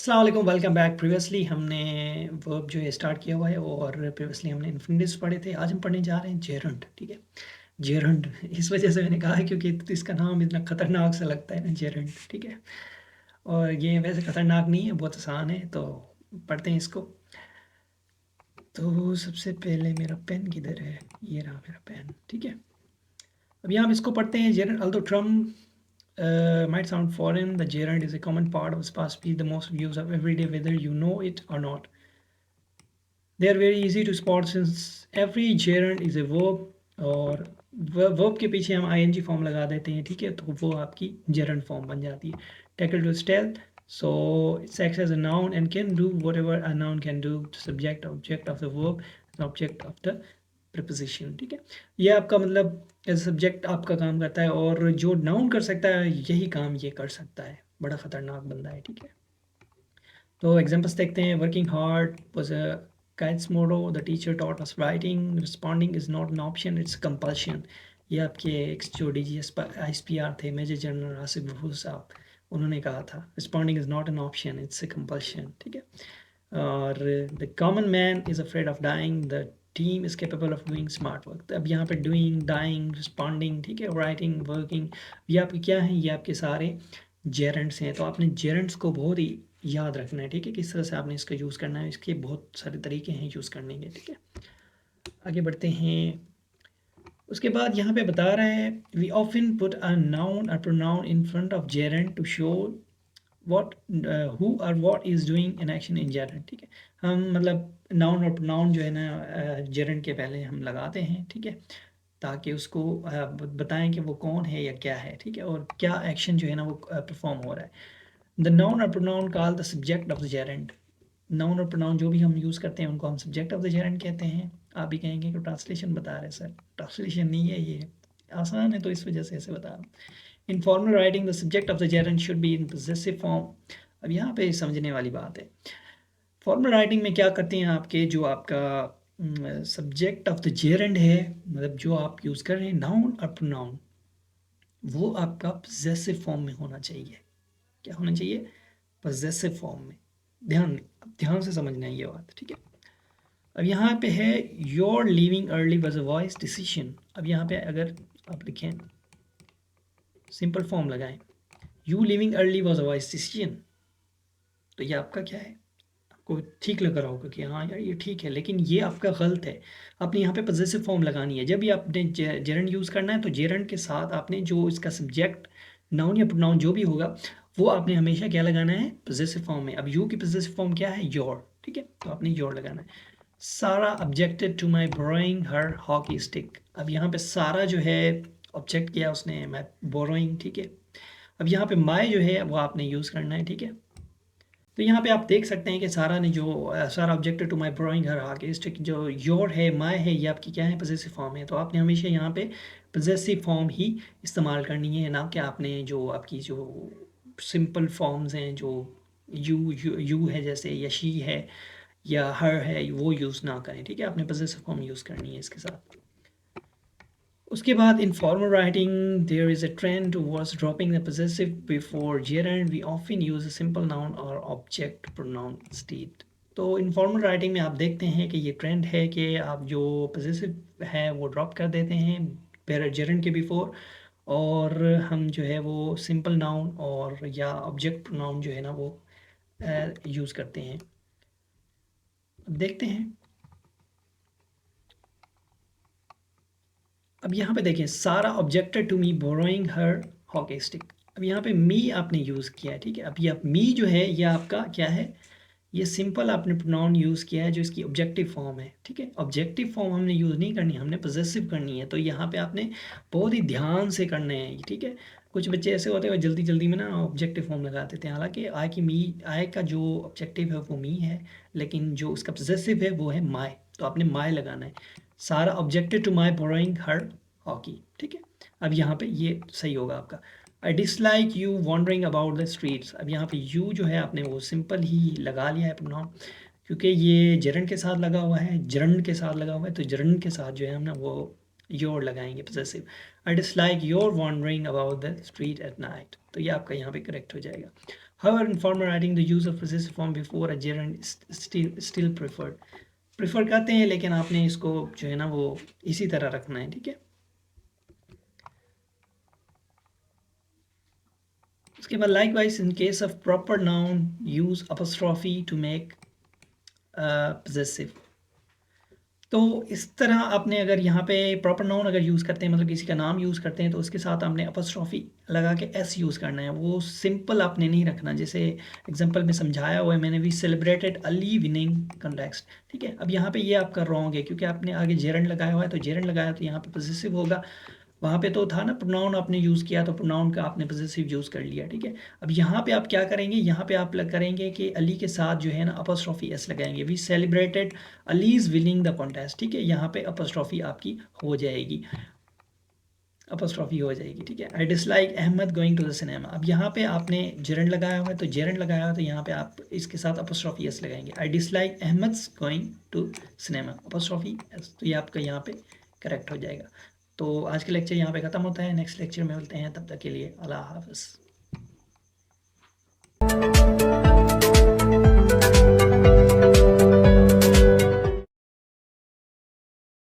अस्सलाम वालेकुम, welcome back. Previously हमने वर्ब जो है स्टार्ट किया हुआ है और प्रीवियसली हमने इन्फिनिटिव्स पढ़े थे। आज हम पढ़ने जा रहे हैं जेरंड। ठीक है, जेरंड इस वजह से मैंने कहा है क्योंकि इसका नाम इतना खतरनाक सा लगता है ना, जेरंड। ठीक है, और ये वैसे खतरनाक नहीं है, बहुत आसान है। तो पढ़ते हैं इसको। तो सबसे पहले मेरा पेन किधर है? ये रहा मेरा पेन। ठीक है, अब यहाँ हम इसको पढ़ते हैं। Gerund, although Trump might sound foreign, the gerund is a common part of past speech, the most used of every day, whether you know it or not. They are very easy to spot since every gerund is a verb, और verb के पीछे हम ing form लगा देते हैं। ठीक है, तो वो आपकी gerund फॉर्म बन जाती है। tackle to stealth, so it acts as a noun and can do whatever a noun can do, subject object of the verb, object of the preposition। ठीक है, ये आपका मतलब एज सब्जेक्ट आपका काम करता है, और जो नाउन कर सकता है यही काम ये कर सकता है। बड़ा खतरनाक बंदा है। ठीक है, तो एग्जांपल्स देखते हैं। Working hard was a guides motto, the teacher taught us writing, responding is not an option, it's compulsion. ये आपके एक्स जो DGS ISPR थे, मेजर जनरल आसिफ गफूर साहब, उन्होंने कहा था responding is not an option, it's a compulsion. ठीक है, और the common man is afraid of dying, the team is capable of doing smart work. अब यहाँ पे डूइंग, डाइंग, रिस्पॉन्डिंग, ठीक है, राइटिंग, वर्किंग, ये आपके क्या हैं? ये आपके सारे जेरेंट्स हैं। तो आपने जेरेंट्स को बहुत ही याद रखना है। ठीक है, किस तरह से आपने इसका यूज़ करना है, इसके बहुत सारे तरीके हैं यूज़ करने के। ठीक है, आगे बढ़ते हैं। उसके बाद यहाँ पे बता रहा है, we often put a noun और pronoun in front of gerund to show what who और what is doing an action in gerund. ठीक है, हम मतलब नाउन और प्रोनाउन जो है ना जेरेंट के पहले हम लगाते हैं। ठीक है, ताकि उसको बताएं कि वो कौन है या क्या है। ठीक है, और क्या एक्शन जो है ना वो परफॉर्म हो रहा है। द नाउन और pronoun call the subject of the Geraint. Noun और प्रोनाउन जो भी हम यूज़ करते हैं उनको हम सब्जेक्ट ऑफ द जेरेंट कहते हैं। आप भी कहेंगे कि ट्रांसलेशन बता रहे हैं सर, ट्रांसलेशन नहीं है, ये आसान है तो इस वजह से ऐसे बता रहा हूँ। In formal writing the subject of the Geraint should be in possessive form. अब यहाँ पे समझने वाली बात है। फॉर्मल राइटिंग में क्या करते हैं, आपके जो आपका सब्जेक्ट ऑफ द जेरेंट है, मतलब जो आप यूज़ कर रहे हैं नाउन और प्रोनाउन, वो आपका पोजेसिव फॉर्म में होना चाहिए। क्या होना चाहिए? पोजेसिव फॉर्म में। ध्यान से समझना है ये बात। ठीक है, अब यहाँ पे है your living early was a voice decision. अब यहाँ पे अगर आप लिखें, सिंपल फॉर्म लगाएं, you living early was a voice decision, तो ये आपका क्या है? आपको ठीक लग रहा होगा कि हाँ यार ये ठीक है, लेकिन ये आपका गलत है। आपने यहाँ पे पोजेसिव फॉर्म लगानी है। जब भी आपने जेरेंड यूज़ करना है तो जेरेंड के साथ आपने जो इसका सब्जेक्ट नाउन या प्रोनाउन जो भी होगा वो आपने हमेशा क्या लगाना है? पोजेसिव फॉर्म में। अब यू की पोजेसिव फॉर्म क्या है? योर। ठीक है, तो आपने योर लगाना है। Sara objected to my borrowing her hockey stick. अब यहाँ पे सारा जो है ऑब्जेक्ट किया उसने मैं बोरोइंग। ठीक है, अब यहाँ पे माई जो है वो आपने यूज़ करना है। ठीक है, तो यहाँ पे आप देख सकते हैं कि सारा ने जो Sara object to my borrowing her hockey stick, जो योर है, माई है, ये आपकी क्या है? पोजेसिव फॉर्म है। तो आपने हमेशा यहाँ पे पोजेसिव फॉर्म ही इस्तेमाल करनी है, ना कि आपने जो आपकी जो सिंपल फॉर्म्स हैं, जो यू है जैसे, या शी है या हर है, वो यूज़ ना करें। ठीक है, आपने पोजेसिव फॉर्म यूज़ करनी है इसके साथ। उसके बाद informal writing there is a trend towards dropping the possessive before gerund, we often use a simple noun और ऑब्जेक्ट प्रोनाउन इंस्टेड। तो इनफॉर्मल राइटिंग में आप देखते हैं कि ये ट्रेंड है कि आप जो पोजेसिव है वो ड्रॉप कर देते हैं जेरेंड के बिफोर, और हम जो है वो सिंपल नाउन और या ऑब्जेक्ट प्रोनाउन जो है ना वो यूज़ करते हैं। अब देखते हैं। अब यहाँ पे देखिए, Sara objected to me borrowing her hockey stick. अब यहाँ पे मी आपने यूज़ किया है। ठीक है, अब ये आप मी जो है ये आपका क्या है? ये सिंपल आपने प्रोनाउन यूज़ किया है जो इसकी ऑब्जेक्टिव फॉर्म है। ठीक है, ऑब्जेक्टिव फॉर्म हमने यूज़ नहीं करनी, हमने पोजेसिव करनी है। तो यहाँ पे आपने बहुत ही ध्यान से करने हैं। ठीक है, कुछ बच्चे ऐसे होते हैं जल्दी जल्दी में ना ऑब्जेक्टिव फॉर्म लगा देते हैं, हालांकि आई की मी, आई का जो ऑब्जेक्टिव है वो मी है, लेकिन जो उसका पोजेसिव है वो है माई। तो आपने माई लगाना है। Sara objected to my borrowing her hockey. ठीक है, अब यहाँ पे ये सही होगा आपका। I dislike you wandering about the streets. अब यहाँ पे यू जो है आपने वो सिंपल ही लगा लिया है प्रोनाउन, क्योंकि ये जरन के साथ लगा हुआ है, जरन के साथ लगा हुआ है, तो जरन के साथ जो है हम ना वो योर लगाएंगे possessive. I dislike your wandering about the street at night, तो ये आपका यहाँ पे करेक्ट हो जाएगा। However, in formal writing, the use of possessive form before a gerund is still preferred. Prefer करते हैं, लेकिन आपने इसको जो है ना वो इसी तरह रखना है, ठीक है। उसके बाद likewise in case of proper noun use apostrophe to make possessive. तो इस तरह आपने अगर यहाँ पे प्रॉपर नाउन अगर यूज़ करते हैं, मतलब किसी का नाम यूज़ करते हैं, तो उसके साथ आपने अपस्ट्रॉफी लगा के एस यूज़ करना है, वो सिंपल आपने नहीं रखना। जैसे एग्जांपल में समझाया हुआ है मैंने भी, सेलिब्रेटेड अली विनिंग कॉन्टेक्स्ट, ठीक है। अब यहाँ पे ये आपका रॉन्ग है, क्योंकि आपने आगे जेरंड लगाया हुआ है, तो जेरंड लगाया तो यहाँ पे पॉजिटिव होगा। वहाँ पे तो था ना प्रोनाउन आपने यूज़ किया, तो प्रोनाउन का आपने पॉजिटिव यूज़ कर लिया, ठीक है। अब यहाँ पे आप क्या करेंगे, यहाँ पे आप करेंगे कि अली के साथ जो है ना अपस्ट्रॉफी एस लगाएंगे। We celebrated Ali is winning the contest, ठीक है। यहाँ पे अपस्ट्रॉफी आपकी हो जाएगी, अपस्ट्रॉफी हो जाएगी, ठीक है। I dislike Ahmad going to the cinema. अब यहाँ पे आपने जेरंड लगाया हुआ है, तो जेरंड लगाया हुआ है, तो यहाँ पे आप इसके साथ अपस्ट्रॉफी एस लगाएंगे। I dislike Ahmad going to cinema, apostrophe s, तो ये आपका यहाँ पे करेक्ट हो जाएगा। तो आज का लेक्चर यहाँ पे ख़त्म होता है, नेक्स्ट लेक्चर में मिलते हैं, तब तक के लिए अल्लाह हाफ़िज़।